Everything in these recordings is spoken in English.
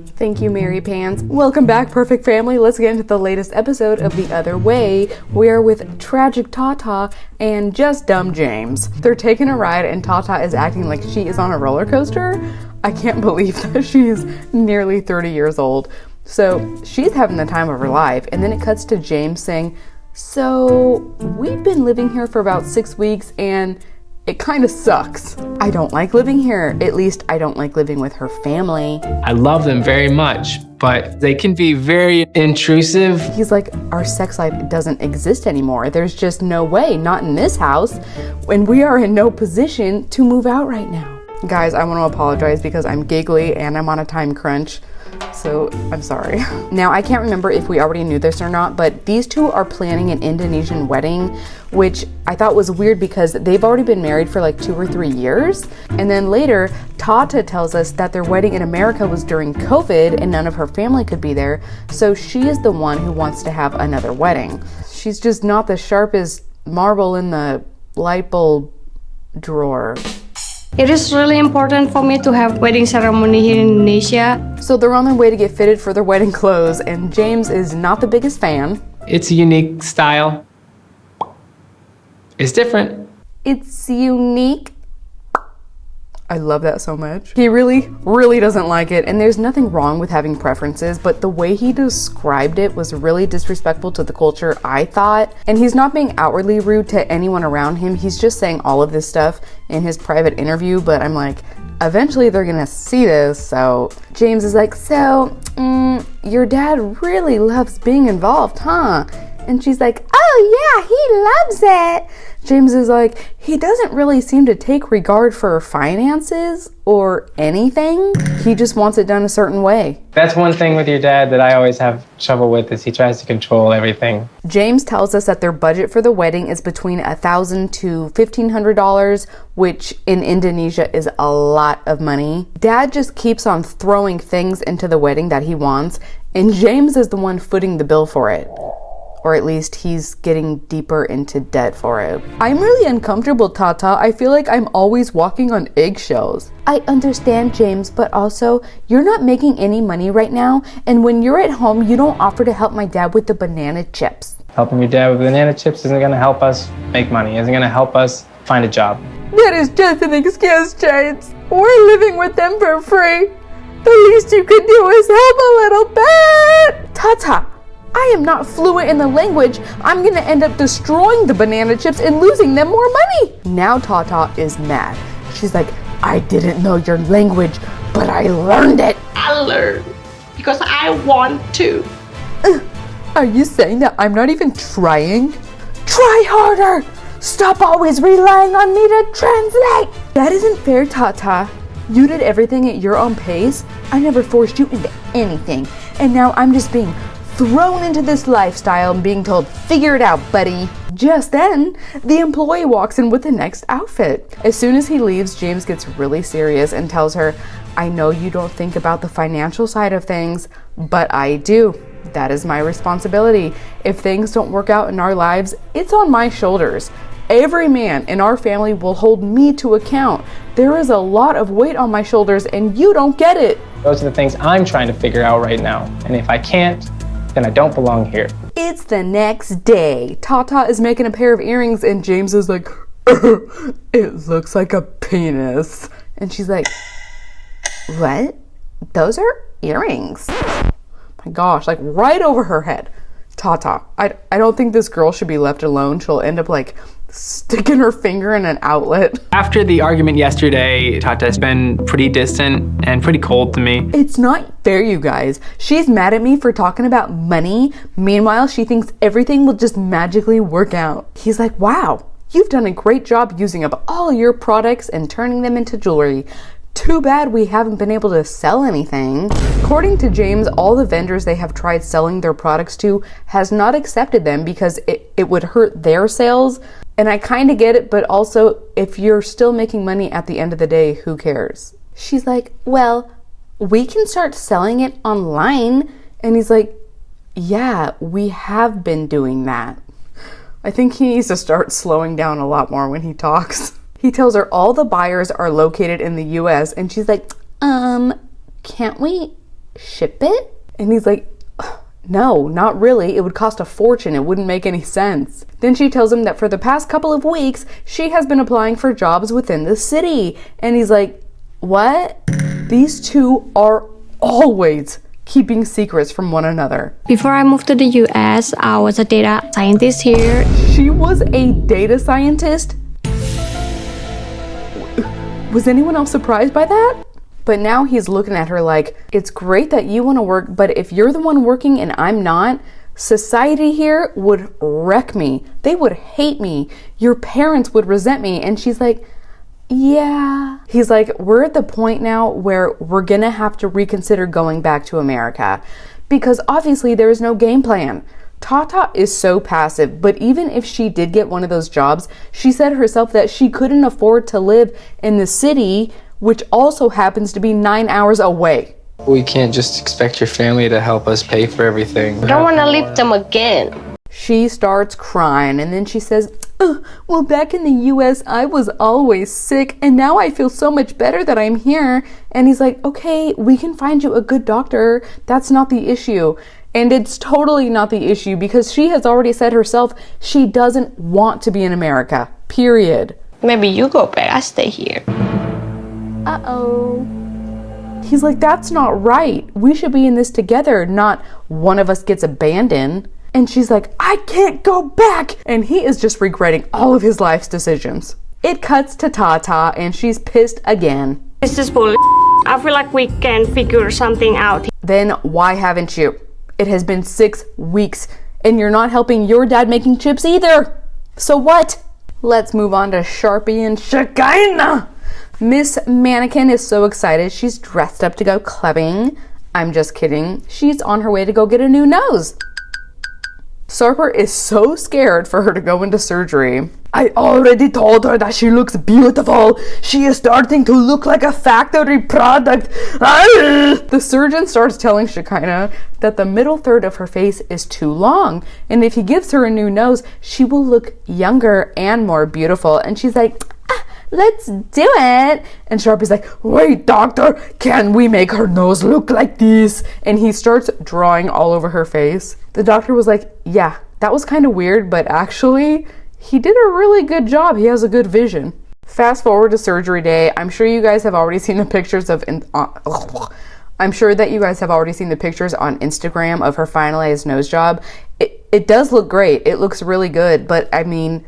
Thank you, Mary Pants. Welcome back, perfect family. Let's get into the latest episode of The Other Way. We're with tragic Tata and just dumb James. They're taking a ride and Tata is acting like she is on a roller coaster. I can't believe that she's nearly 30 years old. So she's having the time of her life. And then it cuts to James saying, so we've been living here for about 6 weeks and it kind of sucks. I don't like living here. At least I don't like living with her family. I love them very much, but they can be very intrusive. He's like, our sex life doesn't exist anymore. There's just no way, not in this house, and we are in no position to move out right now. Guys, I want to apologize because I'm giggly and I'm on a time crunch. So I'm sorry. Now, I can't remember if we already knew this or not, but these two are planning an Indonesian wedding, which I thought was weird because they've already been married for like 2 or 3 years. And then later, Tata tells us that their wedding in America was during COVID and none of her family could be there. So she is the one who wants to have another wedding. She's just not the sharpest marble in the light bulb drawer. It is really important for me to have wedding ceremony here in Indonesia. So they're on their way to get fitted for their wedding clothes, and James is not the biggest fan. It's a unique style. It's different. It's unique. I love that so much. He really doesn't like it, and there's nothing wrong with having preferences, but the way he described it was really disrespectful to the culture, I thought. And he's not being outwardly rude to anyone around him. He's just saying all of this stuff in his private interview, but I'm like, eventually they're gonna see this. So James is like, so, your dad really loves being involved, huh? And she's like, oh yeah, he loves it. James is like, he doesn't really seem to take regard for finances or anything. He just wants it done a certain way. That's one thing with your dad that I always have trouble with, is he tries to control everything. James tells us that their budget for the wedding is between $1,000 to $1,500, which in Indonesia is a lot of money. Dad just keeps on throwing things into the wedding that he wants, and James is the one footing the bill for it. Or at least he's getting deeper into debt for it. I'm really uncomfortable, Tata. I feel like I'm always walking on eggshells. I understand, James, but also, you're not making any money right now, and when you're at home, you don't offer to help my dad with the banana chips. Helping your dad with banana chips isn't gonna help us make money, isn't gonna help us find a job. That is just an excuse, James. We're living with them for free. The least you could do is help a little bit. Tata, I am not fluent in the language. I'm gonna end up destroying the banana chips and losing them more money. Now Tata is mad. She's like, I didn't know your language, but I learned it. I learned because I want to. Are you saying that I'm not even trying? Try harder. Stop always relying on me to translate. That isn't fair, Tata. You did everything at your own pace. I never forced you into anything. And now I'm just being thrown into this lifestyle and being told, figure it out, buddy. Just then, the employee walks in with the next outfit. As soon as he leaves, James gets really serious and tells her, I know you don't think about the financial side of things, but I do. That is my responsibility. If things don't work out in our lives, it's on my shoulders. Every man in our family will hold me to account. There is a lot of weight on my shoulders and you don't get it. Those are the things I'm trying to figure out right now. And if I can't, then I don't belong here. It's the next day. Tata is making a pair of earrings and James is like, it looks like a penis. And she's like, what? Those are earrings. My gosh, like right over her head. Tata, I don't think this girl should be left alone. She'll end up like sticking her finger in an outlet. After the argument yesterday, Tata's been pretty distant and pretty cold to me. It's not fair, you guys. She's mad at me for talking about money. Meanwhile, she thinks everything will just magically work out. He's like, wow, you've done a great job using up all your products and turning them into jewelry. Too bad we haven't been able to sell anything. According to James, all the vendors they have tried selling their products to has not accepted them because it would hurt their sales. And I kind of get it, but also if you're still making money at the end of the day, who cares? She's like, well, we can start selling it online. And he's like, yeah, we have been doing that. I think he needs to start slowing down a lot more when he talks. He tells her all the buyers are located in the US and she's like, can't we ship it? And he's like, no, not really. It would cost a fortune. It wouldn't make any sense. Then she tells him that for the past couple of weeks, she has been applying for jobs within the city. And he's like, what? These two are always keeping secrets from one another. Before I moved to the US, I was a data scientist here. She was a data scientist? Was anyone else surprised by that? But now he's looking at her like, it's great that you want to work, but if you're the one working and I'm not, society here would wreck me. They would hate me. Your parents would resent me. And she's like, yeah. He's like, we're at the point now where we're gonna have to reconsider going back to America because obviously there is no game plan. Tata is so passive, but even if she did get one of those jobs, she said herself that she couldn't afford to live in the city, which also happens to be 9 hours away. We can't just expect your family to help us pay for everything. I don't want to leave them again. She starts crying and then she says, well, back in the US, I was always sick and now I feel so much better that I'm here. And he's like, okay, we can find you a good doctor. That's not the issue. And it's totally not the issue because she has already said herself she doesn't want to be in America, period. Maybe you go back, I stay here. Uh-oh. He's like, that's not right. We should be in this together, not one of us gets abandoned. And she's like, I can't go back. And he is just regretting all of his life's decisions. It cuts to Tata and she's pissed again. This is bull. I feel like we can figure something out. Then why haven't you? It has been 6 weeks and you're not helping your dad making chips either. So what? Let's move on to Sharpie and Shekinah. Miss Mannequin is so excited. She's dressed up to go clubbing. I'm just kidding. She's on her way to go get a new nose. Sarper is so scared for her to go into surgery. I already told her that she looks beautiful. She is starting to look like a factory product. The surgeon starts telling Shekinah that the middle third of her face is too long. And if he gives her a new nose, she will look younger and more beautiful. And she's like, let's do it. And Sharpie's like, wait, doctor, can we make her nose look like this? And he starts drawing all over her face. The doctor was like, yeah, that was kind of weird, but actually, he did a really good job. He has a good vision. Fast forward to surgery day. I'm sure you guys have already seen the pictures of I'm sure that you guys have already seen the pictures on Instagram of her finalized nose job. It does look great. It looks really good, but I mean,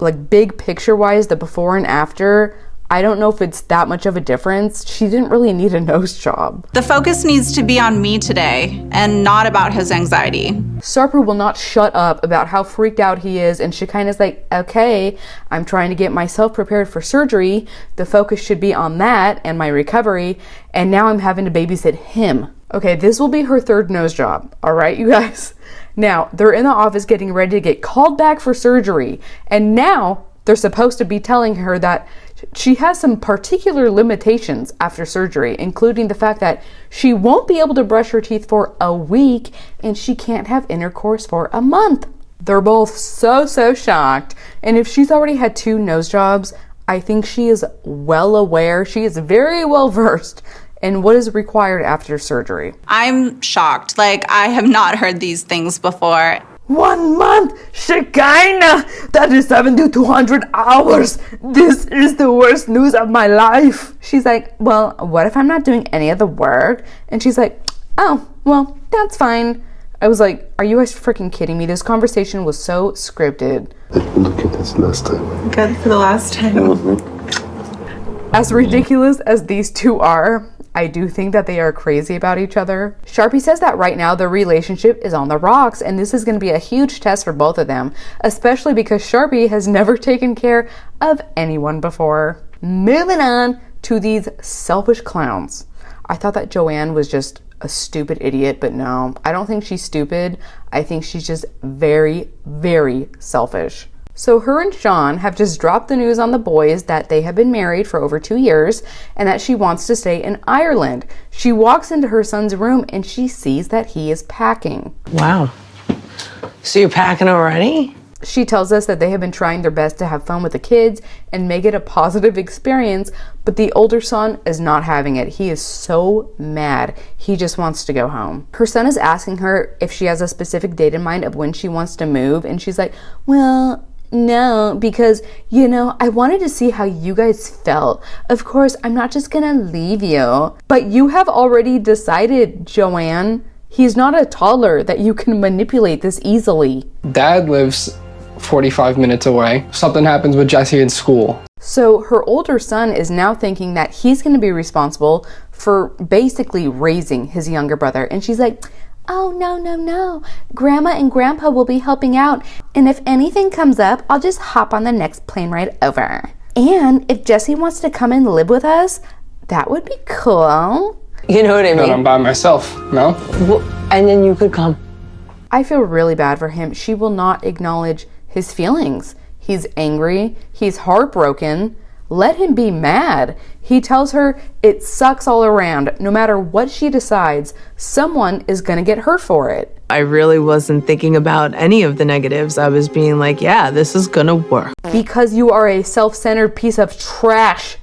like big picture wise, the before and after, I don't know if it's that much of a difference. She didn't really need a nose job. The focus needs to be on me today and not about his anxiety. Sarper will not shut up about how freaked out he is, and Shekinah's like, okay, I'm trying to get myself prepared for surgery. The focus should be on that and my recovery, and now I'm having to babysit him. Okay, this will be her third nose job. All right, you guys? Now, they're in the office getting ready to get called back for surgery, and now they're supposed to be telling her that she has some particular limitations after surgery, including the fact that she won't be able to brush her teeth for a week and she can't have intercourse for a month. They're both so shocked, and if she's already had 2 nose jobs, I think she is well aware, she is very well versed in what is required after surgery. I'm shocked. Like, I have not heard these things before. 1 month? Shekinah! That is 70 to 100 hours! This is the worst news of my life! She's like, well, what if I'm not doing any of the work? And she's like, oh, well, that's fine. I was like, are you guys freaking kidding me? This conversation was so scripted. Look at this last time. Good for the last time. As ridiculous as these two are, I do think that they are crazy about each other. Sharpie says that right now their relationship is on the rocks, and this is going to be a huge test for both of them, especially because Sharpie has never taken care of anyone before. Moving on to these selfish clowns. I thought that Joanne was just a stupid idiot, but no, I don't think she's stupid. I think she's just very, very selfish. So her and Sean have just dropped the news on the boys that they have been married for over 2 years and that she wants to stay in Ireland. She walks into her son's room and she sees that he is packing. Wow. So you're packing already? She tells us that they have been trying their best to have fun with the kids and make it a positive experience, but the older son is not having it. He is so mad. He just wants to go home. Her son is asking her if she has a specific date in mind of when she wants to move, and she's like, well, no, because, I wanted to see how you guys felt. Of course, I'm not just gonna leave you. But you have already decided, Joanne. He's not a toddler that you can manipulate this easily. Dad lives 45 minutes away. Something happens with Jesse in school. So her older son is now thinking that he's going to be responsible for basically raising his younger brother. And she's like, oh, no. Grandma and Grandpa will be helping out. And if anything comes up, I'll just hop on the next plane ride over. And if Jesse wants to come and live with us, that would be cool. You know what I mean? But I'm by myself, no? Well, and then you could come. I feel really bad for him. She will not acknowledge his feelings. He's angry. He's heartbroken. Let him be mad. He tells her it sucks all around. No matter what she decides, someone is going to get hurt for it. I really wasn't thinking about any of the negatives. I was being like, yeah, this is going to work. Because you are a self-centered piece of trash.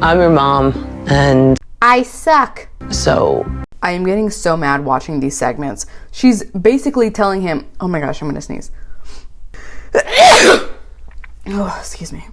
I'm your mom, and I suck. so I am getting so mad watching these segments. She's basically telling him, oh my gosh, I'm going to sneeze. Oh, excuse me.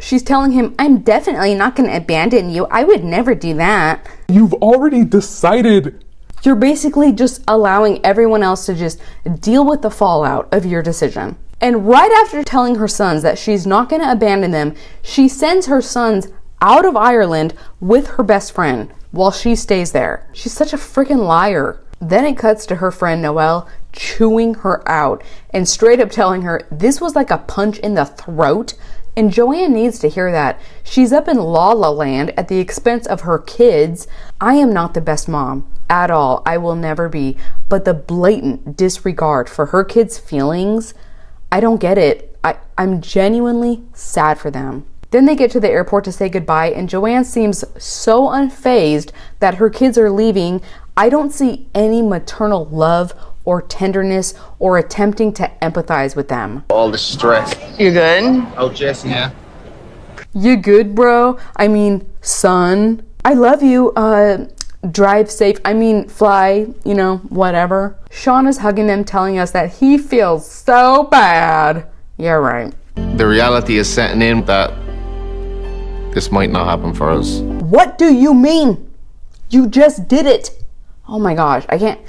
She's telling him, I'm definitely not going to abandon you. I would never do that. You've already decided. You're basically just allowing everyone else to just deal with the fallout of your decision. And right after telling her sons that she's not going to abandon them, she sends her sons out of Ireland with her best friend while she stays there. She's such a freaking liar. Then it cuts to her friend Noelle chewing her out and straight up telling her this was like a punch in the throat. And Joanne needs to hear that. She's up in La La Land at the expense of her kids. I am not the best mom at all. I will never be. But the blatant disregard for her kids' feelings, I don't get it. I'm genuinely sad for them. Then they get to the airport to say goodbye, and Joanne seems so unfazed that her kids are leaving. I don't see any maternal love or tenderness or attempting to empathize with them. All the stress. you good? Oh, Jesse. Yeah. You good, bro? I mean, son. I love you. Drive safe. I mean, fly, whatever. Sean is hugging them, telling us that he feels so bad. Yeah, right. The reality is setting in that this might not happen for us. What do you mean? You just did it. Oh my gosh, I can't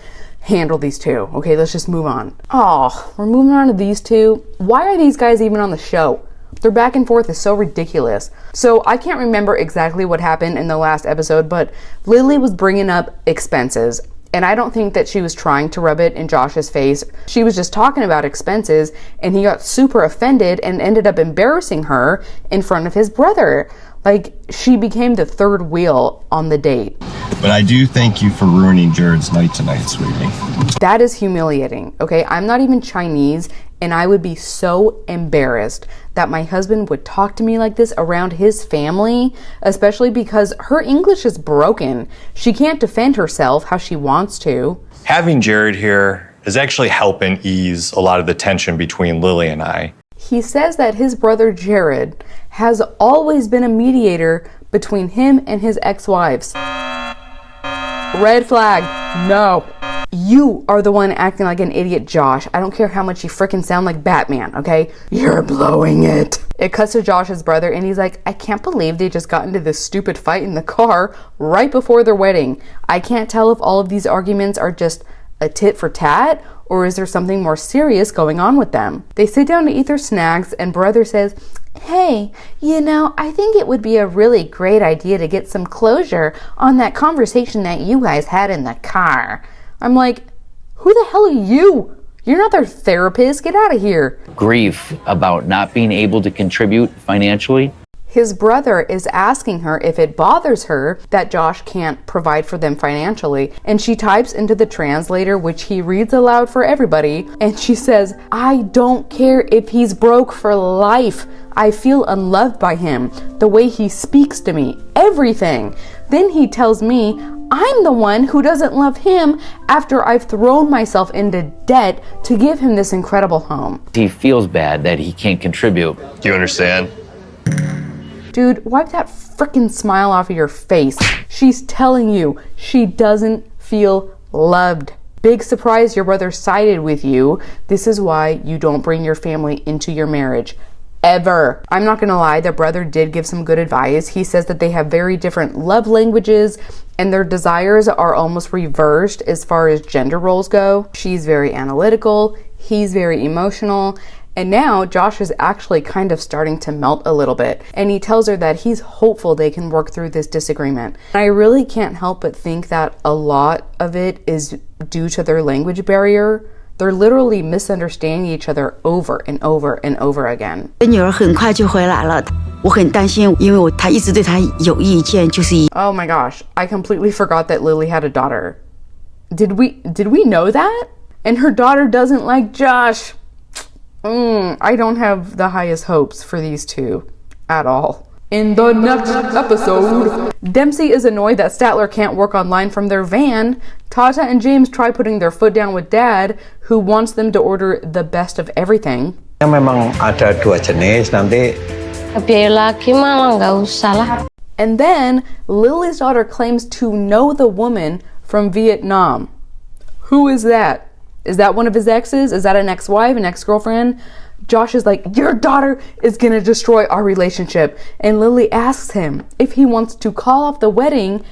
handle these two. Okay, let's just move on. Oh, we're moving on to these two. Why are these guys even on the show? Their back and forth is so ridiculous. So I can't remember exactly what happened in the last episode, but Lily was bringing up expenses. And I don't think that she was trying to rub it in Josh's face. She was just talking about expenses, and he got super offended and ended up embarrassing her in front of his brother. Like, she became the third wheel on the date. But I do thank you for ruining Jared's night tonight, sweetie. That is humiliating, okay? I'm not even Chinese, and I would be so embarrassed that my husband would talk to me like this around his family, especially because her English is broken. She can't defend herself how she wants to. Having Jared here is actually helping ease a lot of the tension between Lily and I. He says that his brother Jared has always been a mediator between him and his ex-wives. Red flag, no. You are the one acting like an idiot, Josh. I don't care how much you frickin' sound like Batman, okay? You're blowing it. It cuts to Josh's brother, and he's like, I can't believe they just got into this stupid fight in the car right before their wedding. I can't tell if all of these arguments are just a tit for tat, or is there something more serious going on with them? They sit down to eat their snacks, and brother says, hey, I think it would be a really great idea to get some closure on that conversation that you guys had in the car. I'm like, who the hell are you? You're not their therapist. Get out of here. Grief about not being able to contribute financially. His brother is asking her if it bothers her that Josh can't provide for them financially, and she types into the translator, which he reads aloud for everybody, and she says, I don't care if he's broke for life. I feel unloved by him, the way he speaks to me, everything. Then he tells me, I'm the one who doesn't love him after I've thrown myself into debt to give him this incredible home. He feels bad that he can't contribute. Do you understand? Dude, wipe that frickin' smile off of your face. She's telling you she doesn't feel loved. Big surprise, your brother sided with you. This is why you don't bring your family into your marriage. Ever. I'm not gonna lie, their brother did give some good advice. He says that they have very different love languages and their desires are almost reversed as far as gender roles go. She's very analytical, he's very emotional, and now Josh is actually kind of starting to melt a little bit. And he tells her that he's hopeful they can work through this disagreement. I really can't help but think that a lot of it is due to their language barrier. They're literally misunderstanding each other over and over and over again. Oh my gosh, I completely forgot that Lily had a daughter. Did we know that? And her daughter doesn't like Josh. I don't have the highest hopes for these two at all. In the next episode, Dempsey is annoyed that Statler can't work online from their van. Tata and James try putting their foot down with Dad, who wants them to order the best of everything. Memang ada dua jenis nanti. Biaya lagi malah nggak usah lah. And then Lily's daughter claims to know the woman from Vietnam. Who is that? Is that one of his exes? Is that an ex-wife, an ex-girlfriend? Josh is like, your daughter is gonna destroy our relationship. And Lily asks him if he wants to call off the wedding.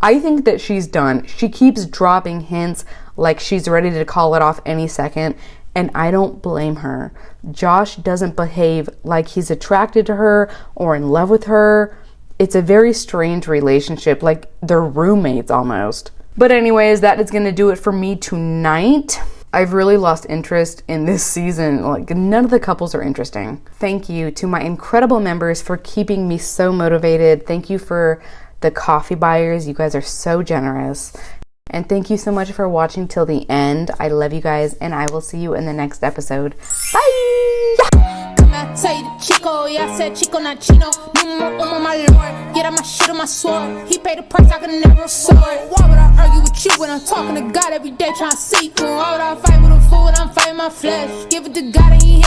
I think that she's done. She keeps dropping hints like she's ready to call it off any second. And I don't blame her. Josh doesn't behave like he's attracted to her or in love with her. It's a very strange relationship, like they're roommates almost. But anyways, that is gonna do it for me tonight. I've really lost interest in this season. Like, none of the couples are interesting. Thank you to my incredible members for keeping me so motivated. Thank you for the coffee buyers. You guys are so generous. And thank you so much for watching till the end. I love you guys, and I will see you in the next episode. Bye! I tell you the Chico, yeah, I said Chico, not Chino. My lord, get out my shit on my sword. He paid the price I could never afford. Why would I argue with you when I'm talking to God every day trying to see? Why would I fight with a fool when I'm fighting my flesh? Give it to God and he hit.